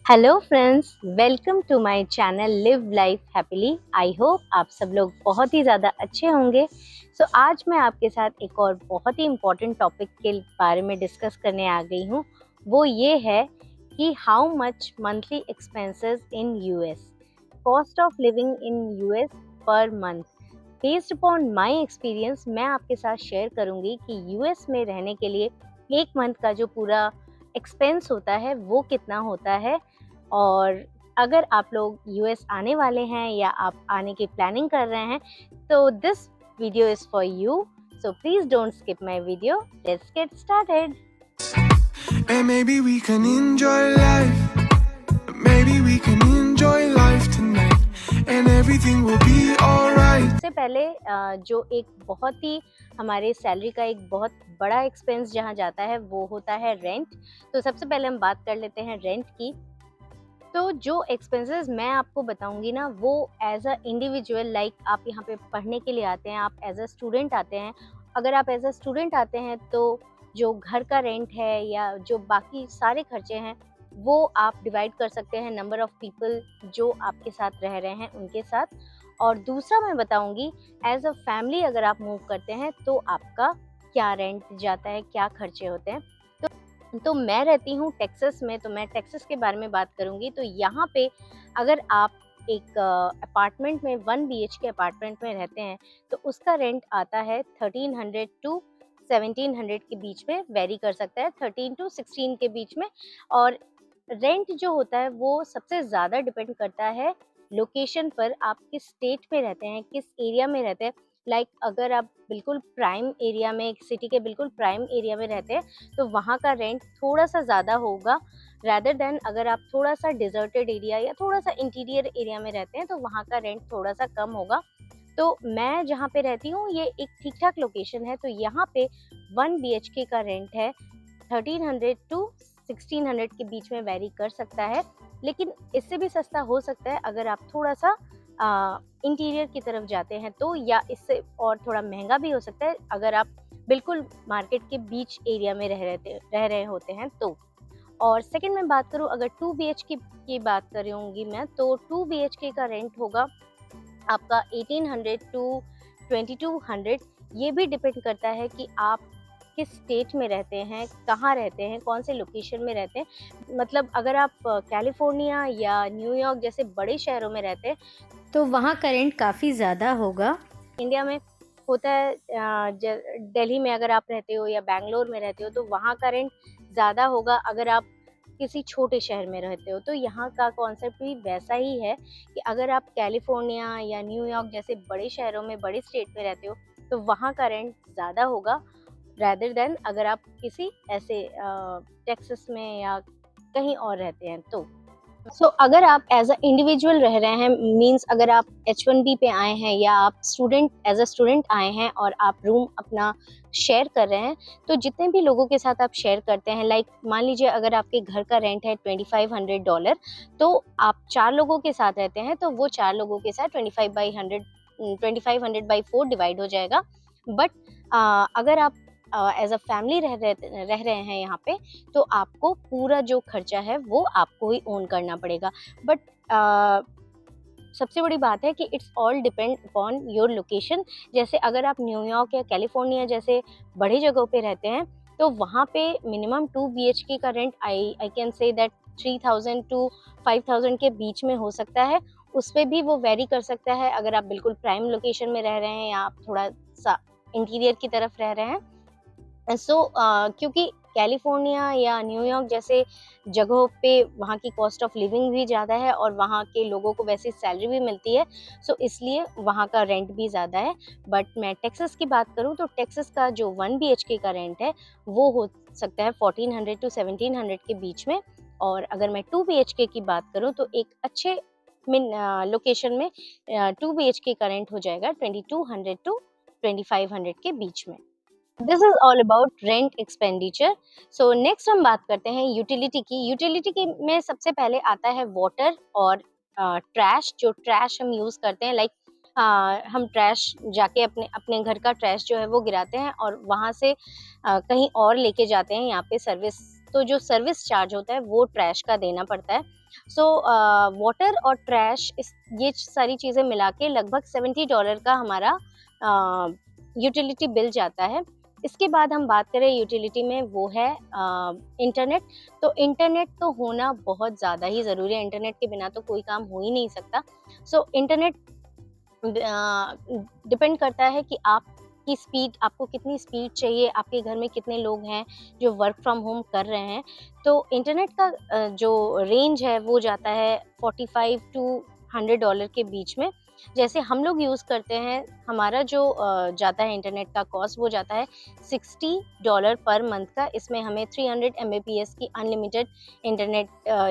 Hello friends, welcome to my channel live life happily. I hope आप सब लोग बहुत ही ज़्यादा अच्छे होंगे। आज मैं आपके साथ एक और बहुत ही इम्पॉर्टेंट टॉपिक के बारे में डिस्कस करने आ गई हूँ। वो ये है कि how much monthly expenses in US, cost of living in US per month. Based upon my experience मैं आपके साथ शेयर करूँगी कि यूएस में रहने के लिए एक मंथ का जो पूरा एक्सपेंस होता है वो कितना होता है। और अगर आप लोग यूएस आने वाले हैं या आप आने की प्लानिंग कर रहे हैं तो this video is for you. So please don't skip my video. Let's get started. And maybe we can enjoy life. Maybe we can enjoy life tonight. And everything will be alright. सबसे पहले जो एक बहुत ही हमारे salary का एक बहुत बड़ा एक्सपेंस जहाँ जाता है वो होता है रेंट। तो सबसे पहले हम बात कर लेते हैं रेंट की। तो जो एक्सपेंसेस मैं आपको बताऊंगी ना वो एज अ इंडिविजुअल, लाइक आप यहाँ पे पढ़ने के लिए आते हैं, आप एज अ स्टूडेंट आते हैं। अगर आप एज अ स्टूडेंट आते हैं तो जो घर का रेंट है या जो बाकी सारे खर्चे हैं वो आप डिवाइड कर सकते हैं नंबर ऑफ पीपल जो आपके साथ रह रहे हैं उनके साथ। और दूसरा मैं बताऊंगी एज अ फैमिली अगर आप मूव करते हैं तो आपका क्या रेंट जाता है, क्या खर्चे होते हैं। तो मैं रहती हूँ टेक्सास में, तो मैं टेक्सास के बारे में बात करूँगी। तो यहाँ पे अगर आप एक अपार्टमेंट में 1 BHK अपार्टमेंट में रहते हैं तो उसका रेंट आता है 1300 टू 1700 के बीच में, वेरी कर सकता है 13 टू 16 के बीच में। और रेंट जो होता है वो सबसे ज़्यादा डिपेंड करता है लोकेशन पर, आप किस स्टेट में रहते हैं, किस एरिया में रहते हैं। लाइक अगर आप बिल्कुल प्राइम एरिया में, एक सिटी के बिल्कुल प्राइम एरिया में रहते हैं तो वहाँ का रेंट थोड़ा सा ज़्यादा होगा रैदर देन अगर आप थोड़ा सा डिजर्टेड एरिया या थोड़ा सा इंटीरियर एरिया में रहते हैं तो वहाँ का रेंट थोड़ा सा कम होगा। तो मैं जहाँ पे रहती हूँ ये एक ठीक ठाक लोकेशन है, तो यहाँ पे 1 BHK का रेंट है 1300 टू 1600 के बीच में, वेरी कर सकता है। लेकिन इससे भी सस्ता हो सकता है अगर आप थोड़ा सा इंटीरियर की तरफ जाते हैं तो, या इससे और थोड़ा महंगा भी हो सकता है अगर आप बिल्कुल मार्केट के बीच एरिया में रह रहे होते हैं तो। और सेकंड में बात करूँ अगर 2 BHK की बात करूँगी मैं, तो 2 BHK का रेंट होगा आपका 1800 टू 2200। ये भी डिपेंड करता है कि आप किस स्टेट में रहते हैं, कहाँ रहते हैं, कौन से लोकेशन में रहते हैं। मतलब अगर आप कैलिफोर्निया या न्यूयॉर्क जैसे बड़े शहरों में रहते हैं तो वहाँ का रेंट काफ़ी ज़्यादा होगा। इंडिया में होता है दिल्ली में अगर आप रहते हो या बैंगलोर में रहते हो तो वहाँ का रेंट ज़्यादा होगा। अगर आप किसी छोटे शहर में रहते हो तो यहाँ का कॉन्सेप्ट भी वैसा ही है कि अगर आप कैलिफोर्निया या न्यूयॉर्क जैसे बड़े शहरों में, बड़े स्टेट में रहते हो तो वहाँ का रेंट ज़्यादा होगा रैदर देन अगर आप किसी ऐसे टेक्सास में या कहीं और रहते हैं तो। अगर आप एज अ इंडिविजुअल रह रहे हैं, मींस अगर आप H1B पे आए हैं या आप स्टूडेंट एज अ स्टूडेंट आए हैं और आप रूम अपना शेयर कर रहे हैं, तो जितने भी लोगों के साथ आप शेयर करते हैं, लाइक मान लीजिए अगर आपके घर का रेंट है $2500, तो आप 4 लोगों के साथ रहते हैं तो वो 4 लोगों के साथ 2500/4 डिवाइड हो जाएगा। बट अगर आप एज अ फैमिली रह रहे हैं यहाँ पे तो आपको पूरा जो खर्चा है वो आपको ही ओन करना पड़ेगा। बट सबसे बड़ी बात है कि it's all depend upon your location. जैसे अगर आप न्यूयॉर्क या कैलिफोर्निया जैसे बड़ी जगहों पे रहते हैं तो वहाँ पे मिनिमम 2 BHK का rent I can say that 3000 to 5000 के बीच में हो सकता है। उस पे भी वो वेरी कर सकता है अगर आप बिल्कुल प्राइम लोकेशन में रह रहे हैं या आप थोड़ा सा इंटीरियर की तरफ रह रहे हैं। क्योंकि कैलिफोर्निया या न्यूयॉर्क जैसे जगहों पे वहाँ की कॉस्ट ऑफ लिविंग भी ज़्यादा है और वहाँ के लोगों को वैसी सैलरी भी मिलती है, इसलिए वहाँ का रेंट भी ज़्यादा है। बट मैं टेक्सास की बात करूँ तो टेक्सास का जो 1 BHK का रेंट है वो हो सकता है 1400 टू 1700 के बीच में। और अगर मैं 2 BHK की बात करूँ तो एक अच्छे लोकेशन में 2 BHK का रेंट हो जाएगा 2200 टू 2500 के बीच में। This is all about rent expenditure. Next हम बात करते हैं यूटिलिटी की। यूटिलिटी की में सबसे पहले आता है वाटर और ट्रैश। जो ट्रैश हम यूज़ करते हैं, लाइक हम ट्रैश जाके अपने अपने घर का ट्रैश जो है वो गिराते हैं और वहाँ से कहीं और लेके जाते हैं यहाँ पे सर्विस तो जो सर्विस चार्ज होता है वो ट्रैश का देना पड़ता है। सो वाटर और ट्रैश ये सारी चीज़ें मिला के लगभग $70 का हमारा यूटिलिटी बिल जाता है। इसके बाद हम बात करें यूटिलिटी में, वो है इंटरनेट। तो इंटरनेट तो होना बहुत ज़्यादा ही ज़रूरी है, इंटरनेट के बिना तो कोई काम हो ही नहीं सकता। सो इंटरनेट डिपेंड करता है कि आपकी स्पीड, आपको कितनी स्पीड चाहिए, आपके घर में कितने लोग हैं जो वर्क फ्रॉम होम कर रहे हैं। तो इंटरनेट का जो रेंज है वो जाता है $45 to $100 के बीच में। जैसे हम लोग यूज़ करते हैं, हमारा जो जाता है इंटरनेट का कॉस्ट, वो जाता है $60 पर मंथ का। इसमें हमें 300 Mbps की अनलिमिटेड इंटरनेट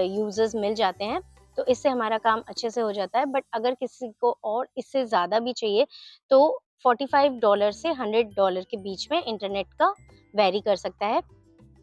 यूज़र्स मिल जाते हैं, तो इससे हमारा काम अच्छे से हो जाता है। बट अगर किसी को और इससे ज़्यादा भी चाहिए तो $45 से $100 के बीच में इंटरनेट का वेरी कर सकता है।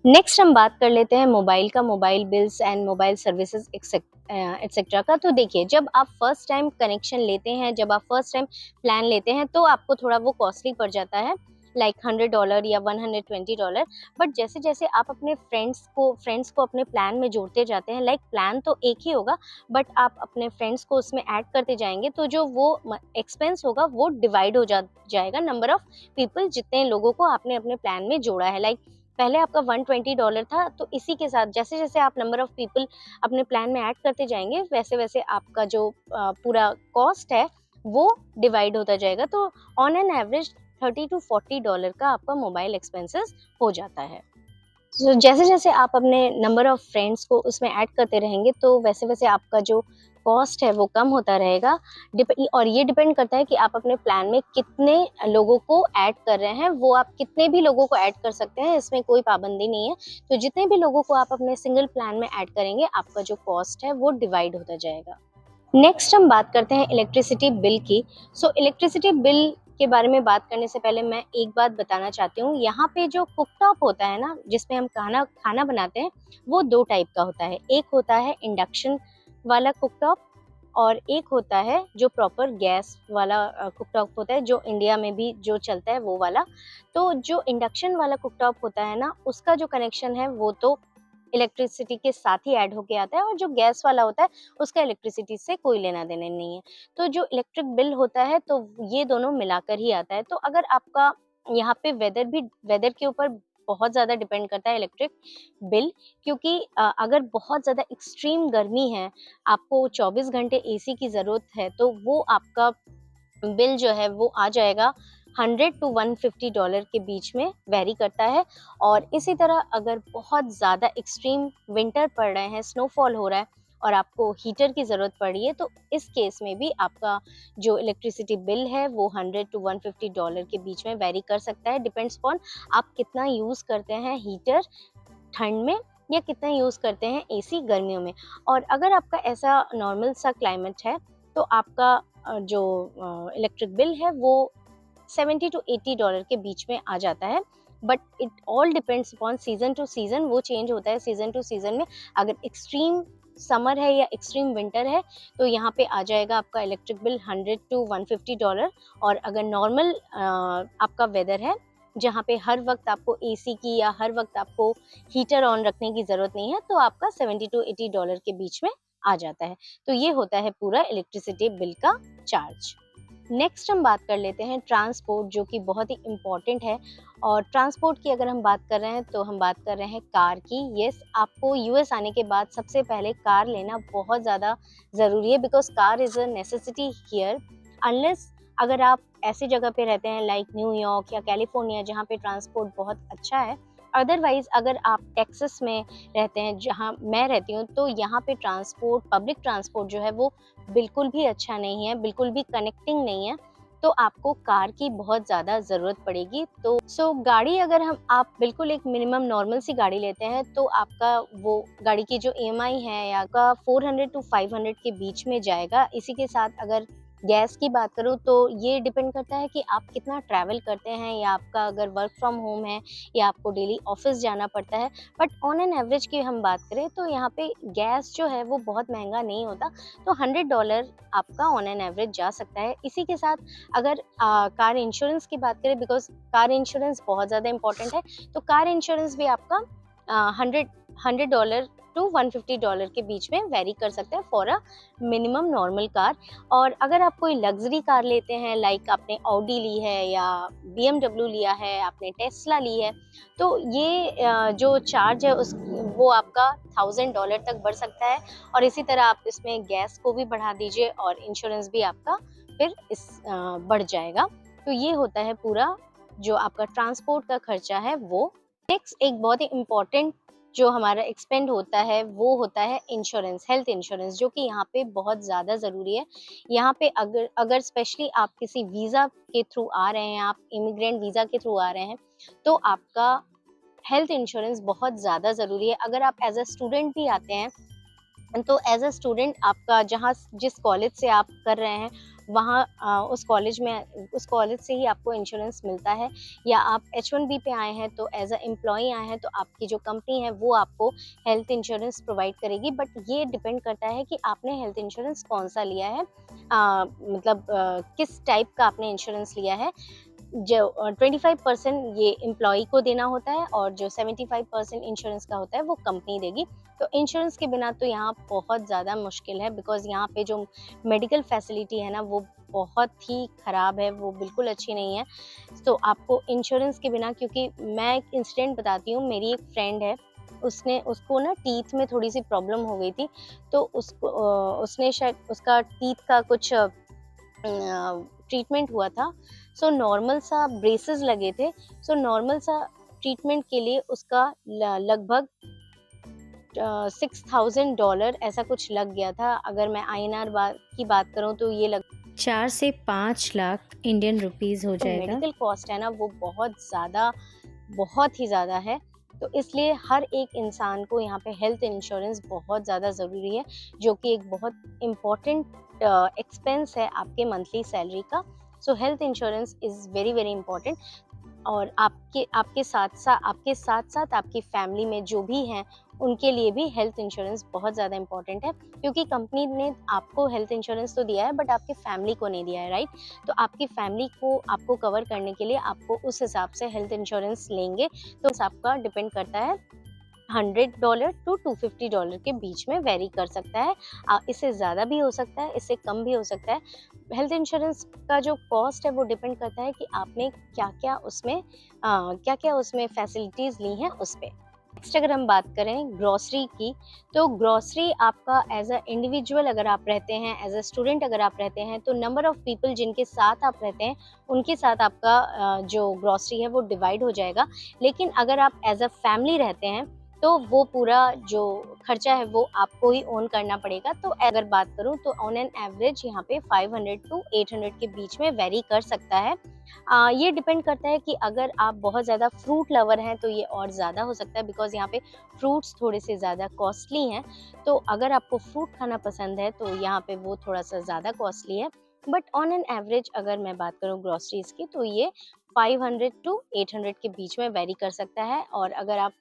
नेक्स्ट हम बात कर लेते हैं मोबाइल का, mobile bills and mobile services etcetera का। तो देखिए, जब आप फर्स्ट टाइम कनेक्शन लेते हैं, जब आप फर्स्ट टाइम प्लान लेते हैं तो आपको थोड़ा वो कॉस्टली पड़ जाता है, लाइक $100 या $120। बट जैसे जैसे आप अपने फ्रेंड्स को अपने प्लान में जोड़ते जाते हैं, लाइक प्लान तो एक ही होगा बट आप अपने फ्रेंड्स को उसमें ऐड करते जाएंगे, तो जो वो एक्सपेंस होगा वो डिवाइड हो जाएगा नंबर ऑफ पीपल, जितने लोगों को आपने अपने प्लान में जोड़ा है। लाइक पहले आपका $120 था, तो इसी के साथ जैसे जैसे आप नंबर ऑफ पीपल अपने प्लान में ऐड करते जाएंगे, वैसे वैसे आपका जो पूरा कॉस्ट है वो डिवाइड होता जाएगा। तो ऑन एन एवरेज $30 to $40 का आपका मोबाइल एक्सपेंसेस हो जाता है। तो जैसे जैसे आप अपने नंबर ऑफ फ्रेंड्स को उसमें ऐड करते रहेंगे, तो वैसे वैसे आपका जो कॉस्ट है वो कम होता रहेगा। और ये डिपेंड करता है कि आप अपने प्लान में कितने लोगों को ऐड कर रहे हैं। वो आप कितने भी लोगों को ऐड कर सकते हैं, इसमें कोई पाबंदी नहीं है। तो जितने भी लोगों को आप अपने सिंगल प्लान में ऐड करेंगे, आपका जो कॉस्ट है वो डिवाइड होता जाएगा। नेक्स्ट हम बात करते हैं इलेक्ट्रिसिटी बिल की। सो इलेक्ट्रिसिटी बिल के बारे में बात करने से पहले मैं एक बात बताना चाहती हूँ। यहाँ पे जो कुकटॉप होता है ना, जिसमें हम खाना बनाते हैं, वो दो टाइप का होता है। एक होता है इंडक्शन वाला कुकटॉप और एक होता है जो प्रॉपर गैस वाला कुकटॉप होता है, जो इंडिया में भी जो चलता है वो वाला। तो जो इंडक्शन वाला कुकटॉप होता है ना, उसका जो कनेक्शन है वो तो इलेक्ट्रिसिटी के साथ ही ऐड होके आता है, और जो गैस वाला होता है उसका इलेक्ट्रिसिटी से कोई लेना देना नहीं है। तो जो इलेक्ट्रिक बिल होता है तो ये दोनों मिलाकर ही आता है। तो अगर आपका यहाँ पे वेदर के ऊपर बहुत ज़्यादा डिपेंड करता है इलेक्ट्रिक बिल, क्योंकि अगर बहुत ज़्यादा एक्सट्रीम गर्मी है, आपको 24 घंटे एसी की ज़रूरत है, तो वो आपका बिल जो है वो आ जाएगा $100 to $150 के बीच में वेरी करता है। और इसी तरह अगर बहुत ज़्यादा एक्सट्रीम विंटर पड़ रहे हैं, स्नोफॉल हो रहा है और आपको हीटर की ज़रूरत पड़ रही है, तो इस केस में भी आपका जो इलेक्ट्रिसिटी बिल है वो $100 to $150 के बीच में वेरी कर सकता है। डिपेंड्स अपॉन आप कितना यूज़ करते हैं हीटर ठंड में या कितना यूज़ करते हैं एसी गर्मियों में। और अगर आपका ऐसा नॉर्मल सा क्लाइमेट है, तो आपका जो इलेक्ट्रिक बिल है वो $70 to $80 के बीच में आ जाता है। But it all depends upon season two season, वो चेंज होता है सीजन टू सीजन में। अगर एक्सट्रीम समर है या एक्सट्रीम विंटर है, तो यहाँ पे आ जाएगा आपका इलेक्ट्रिक बिल $100 to $150। और अगर नॉर्मल आपका वेदर है, जहाँ पे हर वक्त आपको एसी की या हर वक्त आपको हीटर ऑन रखने की ज़रूरत नहीं है, तो आपका $70 to $80 के बीच में आ जाता है। तो ये होता है पूरा इलेक्ट्रिसिटी बिल का चार्ज। नेक्स्ट हम बात कर लेते हैं ट्रांसपोर्ट, जो कि बहुत ही इम्पॉर्टेंट है। और ट्रांसपोर्ट की अगर हम बात कर रहे हैं तो हम बात कर रहे हैं कार की। यस, आपको यूएस आने के बाद सबसे पहले कार लेना बहुत ज़्यादा ज़रूरी है, because car is a necessity here. Unless अगर आप ऐसी जगह पे रहते हैं लाइक न्यूयॉर्क या कैलिफोर्निया, जहाँ पे ट्रांसपोर्ट बहुत अच्छा है। अदरवाइज़ अगर आप टेक्सास में रहते हैं, जहाँ मैं रहती हूँ, तो यहाँ पे पब्लिक ट्रांसपोर्ट जो है वो बिल्कुल भी अच्छा नहीं है, बिल्कुल भी कनेक्टिंग नहीं है। तो आपको कार की बहुत ज़्यादा ज़रूरत पड़ेगी। तो गाड़ी अगर आप बिल्कुल एक मिनिमम नॉर्मल सी गाड़ी लेते हैं, तो आपका वो गाड़ी की जो ईएमआई है या का $400 to $500 के बीच में जाएगा। इसी के साथ अगर गैस की बात करूँ, तो ये डिपेंड करता है कि आप कितना ट्रैवल करते हैं, या आपका अगर वर्क फ्रॉम होम है या आपको डेली ऑफिस जाना पड़ता है। बट ऑन एन एवरेज की हम बात करें तो यहाँ पे गैस जो है वो बहुत महंगा नहीं होता, तो $100 आपका ऑन एन एवरेज जा सकता है। इसी के साथ अगर कार इंश्योरेंस की बात करें, बिकॉज कार इंश्योरेंस बहुत ज़्यादा इंपॉर्टेंट है, तो कार इंश्योरेंस भी आपका $100 टू $150 के बीच में वेरी कर सकता है for a minimum normal car. और अगर आप कोई लग्जरी कार लेते हैं, लाइक आपने ऑडी ली है या BMW लिया है, आपने टेस्ला ली है, तो ये जो चार्ज है उस वो आपका $1000 तक बढ़ सकता है। और इसी तरह आप इसमें गैस को भी बढ़ा दीजिए और इंश्योरेंस भी आपका फिर बढ़ जाएगा। तो ये होता है पूरा जो आपका ट्रांसपोर्ट का खर्चा है वो। नेक्स्ट एक बहुत ही इम्पोर्टेंट जो हमारा एक्सपेंड होता है वो होता है इंश्योरेंस, हेल्थ इंश्योरेंस, जो कि यहाँ पे बहुत ज़्यादा ज़रूरी है। यहाँ पे अगर अगर स्पेशली आप किसी वीज़ा के थ्रू आ रहे हैं, आप इमिग्रेंट वीज़ा के थ्रू आ रहे हैं, तो आपका हेल्थ इंश्योरेंस बहुत ज़्यादा ज़रूरी है। अगर आप एज अ स्टूडेंट भी आते हैं, तो एज अ स्टूडेंट आपका जहाँ जिस कॉलेज से आप कर रहे हैं वहाँ उस कॉलेज से ही आपको इंश्योरेंस मिलता है। या आप H1B पे आए हैं तो एज अ एम्प्लॉई आए हैं, तो आपकी जो कंपनी है वो आपको हेल्थ इंश्योरेंस प्रोवाइड करेगी। बट ये डिपेंड करता है कि आपने हेल्थ इंश्योरेंस कौन सा लिया है, मतलब किस टाइप का आपने इंश्योरेंस लिया है। जो 25% ये एम्प्लॉई को देना होता है और जो 75% इंश्योरेंस का होता है वो कंपनी देगी। तो इंश्योरेंस के बिना तो यहाँ बहुत ज़्यादा मुश्किल है, बिकॉज़ यहाँ पे जो मेडिकल फैसिलिटी है ना वो बहुत ही ख़राब है, वो बिल्कुल अच्छी नहीं है। तो आपको इंश्योरेंस के बिना, क्योंकि मैं एक इंसिडेंट बताती हूँ, मेरी एक फ्रेंड है, उसको ना टीथ में थोड़ी-सी प्रॉब्लम हो गई थी। तो उसने शायद उसका टीथ का कुछ ट्रीटमेंट हुआ था। सो नॉर्मल सा ब्रेसेस लगे थे। सो नॉर्मल सा ट्रीटमेंट के लिए उसका लगभग $6000 ऐसा कुछ लग गया था। अगर मैं INR की बात करूं तो ये 4 से 5 लाख इंडियन रुपीस हो जाएगा। मेडिकल कॉस्ट है ना वो बहुत ही ज़्यादा है। तो इसलिए हर एक इंसान को यहाँ पे हेल्थ इंश्योरेंस बहुत ज़्यादा ज़रूरी है, जो कि एक बहुत इम्पॉर्टेंट एक्सपेंस है आपके मंथली सैलरी का। सो health insurance is very very important. और आपके साथ साथ आपकी फैमिली में जो भी हैं उनके लिए भी हेल्थ इंश्योरेंस बहुत ज़्यादा इम्पॉर्टेंट है, क्योंकि कंपनी ने आपको हेल्थ इंश्योरेंस तो दिया है बट आपकी फैमिली को नहीं दिया है, राइट। तो आपकी फैमिली को आपको कवर करने के लिए आपको उस हिसाब से हेल्थ इंश्योरेंस लेंगे। तो इस आपका डिपेंड करता है, $100 टू $250 के बीच में वेरी कर सकता है। इससे ज़्यादा भी हो सकता है, इससे कम भी हो सकता है। हेल्थ इंश्योरेंस का जो कॉस्ट है वो डिपेंड करता है कि आपने क्या-क्या उसमें फैसिलिटीज़ ली हैं उस पे। नेक्स्ट अगर हम बात करें ग्रोसरी की, तो ग्रोसरी आपका एज अ इंडिविजुअल अगर आप रहते हैं, एज अ स्टूडेंट अगर आप रहते हैं, तो नंबर ऑफ़ पीपल जिनके साथ आप रहते हैं उनके साथ आपका जो ग्रोसरी है वो डिवाइड हो जाएगा। लेकिन अगर आप एज अ फैमिली रहते हैं तो वो पूरा जो खर्चा है वो आपको ही ओन करना पड़ेगा। तो अगर बात करूँ तो ऑन एन एवरेज यहाँ पे 500 टू 800 के बीच में वेरी कर सकता है। ये डिपेंड करता है कि अगर आप बहुत ज़्यादा फ्रूट लवर हैं तो ये और ज़्यादा हो सकता है, बिकॉज़ यहाँ पे फ्रूट्स थोड़े से ज़्यादा कॉस्टली हैं। तो अगर आपको फ्रूट खाना पसंद है तो यहाँ पे वो थोड़ा-सा ज़्यादा कॉस्टली है। बट ऑन एन एवरेज अगर मैं बात करूँ ग्रोसरीज़ की, तो ये 500 टू 800 के बीच में वेरी कर सकता है। और अगर आप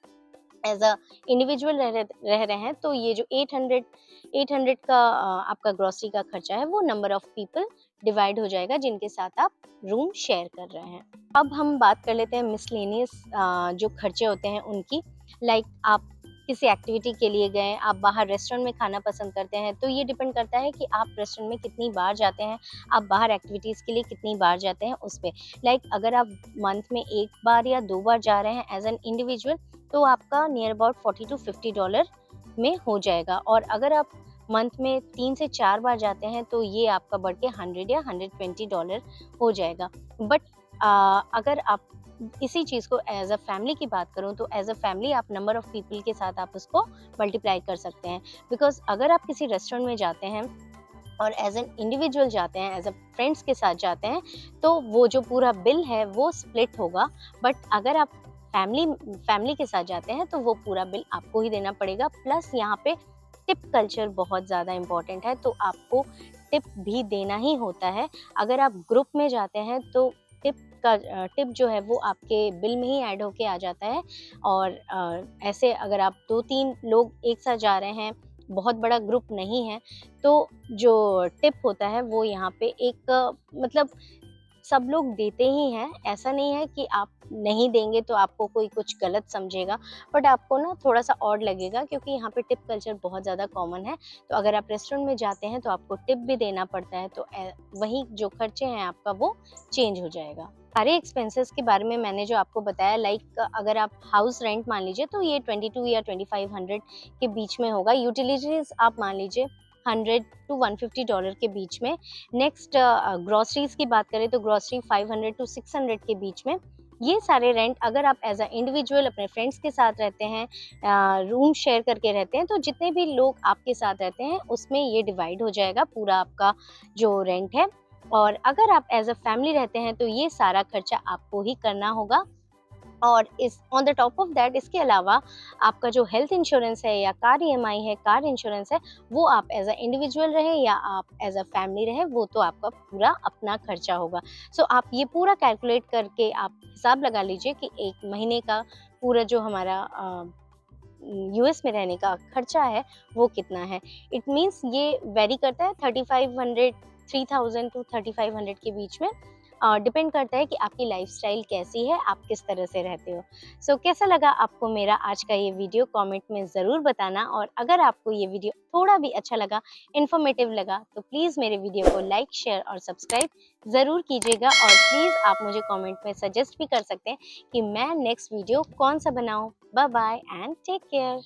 एज अ इंडिविजुअल रह रहे हैं तो ये जो 800 का आपका ग्रोसरी का खर्चा है वो नंबर ऑफ पीपल डिवाइड हो जाएगा जिनके साथ आप रूम शेयर कर रहे हैं। अब हम बात कर लेते हैं मिसलेनियस जो खर्चे होते हैं उनकी। लाइक आप किसी एक्टिविटी के लिए गए, आप बाहर रेस्टोरेंट में खाना पसंद करते हैं, तो ये डिपेंड करता है कि आप रेस्टोरेंट में कितनी बार जाते हैं, आप बाहर एक्टिविटीज़ के लिए कितनी बार जाते हैं उस पे। लाइक अगर आप मंथ में 1 बार या 2 बार जा रहे हैं एज एन इंडिविजुअल, तो आपका नियर अबाउट $40 टू $50 में हो जाएगा। और अगर आप मंथ में 3 से 4 बार जाते हैं तो ये आपका बढ़ के $100 या $120 हो जाएगा। बट अगर आप इसी चीज़ को एज अ फैमिली की बात करूँ तो एज अ फैमिली आप नंबर ऑफ पीपल के साथ आप उसको मल्टीप्लाई कर सकते हैं। बिकॉज़ अगर आप किसी रेस्टोरेंट में जाते हैं और एज एन इंडिविजुअल जाते हैं, एज अ फ्रेंड्स के साथ जाते हैं, तो वो जो पूरा बिल है वो स्प्लिट होगा। बट अगर आप फैमिली के साथ जाते हैं तो वो पूरा बिल आपको ही देना पड़ेगा। प्लस यहाँ पे टिप कल्चर बहुत ज़्यादा इम्पोर्टेंट है, तो आपको टिप भी देना ही होता है। अगर आप ग्रुप में जाते हैं तो टिप जो है वो आपके बिल में ही ऐड होके आ जाता है। और ऐसे अगर आप 2-3 लोग एक साथ जा रहे हैं, बहुत बड़ा ग्रुप नहीं है, तो जो टिप होता है वो यहाँ पे एक मतलब सब लोग देते ही हैं, ऐसा नहीं है कि आप नहीं देंगे तो आपको कोई कुछ गलत समझेगा, बट आपको ना थोड़ा-सा ऑड लगेगा क्योंकि यहाँ पे टिप कल्चर बहुत ज़्यादा कॉमन है। तो अगर आप रेस्टोरेंट में जाते हैं तो आपको टिप भी देना पड़ता है, तो वही जो खर्चे हैं आपका वो चेंज हो जाएगा। सारे एक्सपेंसेस के बारे में मैंने जो आपको बताया, लाइक अगर आप हाउस रेंट मान लीजिए तो ये 22 या 2500 के बीच में होगा। यूटिलिटीज़ आप मान लीजिए 100 टू $150 के बीच में। नेक्स्ट ग्रोसरीज़ की बात करें तो ग्रोसरी 500 टू 600 के बीच में। ये सारे रेंट अगर आप एज़ अ इंडिविजुअल अपने फ्रेंड्स के साथ रहते हैं, रूम शेयर करके रहते हैं, तो जितने भी लोग आपके साथ रहते हैं उसमें ये डिवाइड हो जाएगा पूरा आपका जो रेंट है। और अगर आप एज़ अ फैमिली रहते हैं तो ये सारा खर्चा आपको ही करना होगा। और इस on the top of that, इसके अलावा आपका जो हेल्थ इंश्योरेंस है या कार ईएमआई है, कार इंश्योरेंस है, वो आप एज अ इंडिविजुअल रहे या आप एज अ फैमिली रहे, वो तो आपका पूरा अपना खर्चा होगा। सो आप ये पूरा कैलकुलेट करके आप हिसाब लगा लीजिए कि एक महीने का पूरा जो हमारा यूएस में रहने का खर्चा है वो कितना है। इट मीन्स ये वेरी करता है 3500 3000 टू 3500 के बीच में। डिपेंड करता है कि आपकी लाइफस्टाइल कैसी है, आप किस तरह से रहते हो। सो कैसा लगा आपको मेरा आज का ये वीडियो, कमेंट में ज़रूर बताना। और अगर आपको ये वीडियो थोड़ा भी अच्छा लगा, इन्फॉर्मेटिव लगा, तो प्लीज़ मेरे वीडियो को लाइक, शेयर और सब्सक्राइब ज़रूर कीजिएगा। और प्लीज़ आप मुझे कमेंट में सजेस्ट भी कर सकते हैं कि मैं नेक्स्ट वीडियो कौन सा बनाऊँ। Bye bye and take care.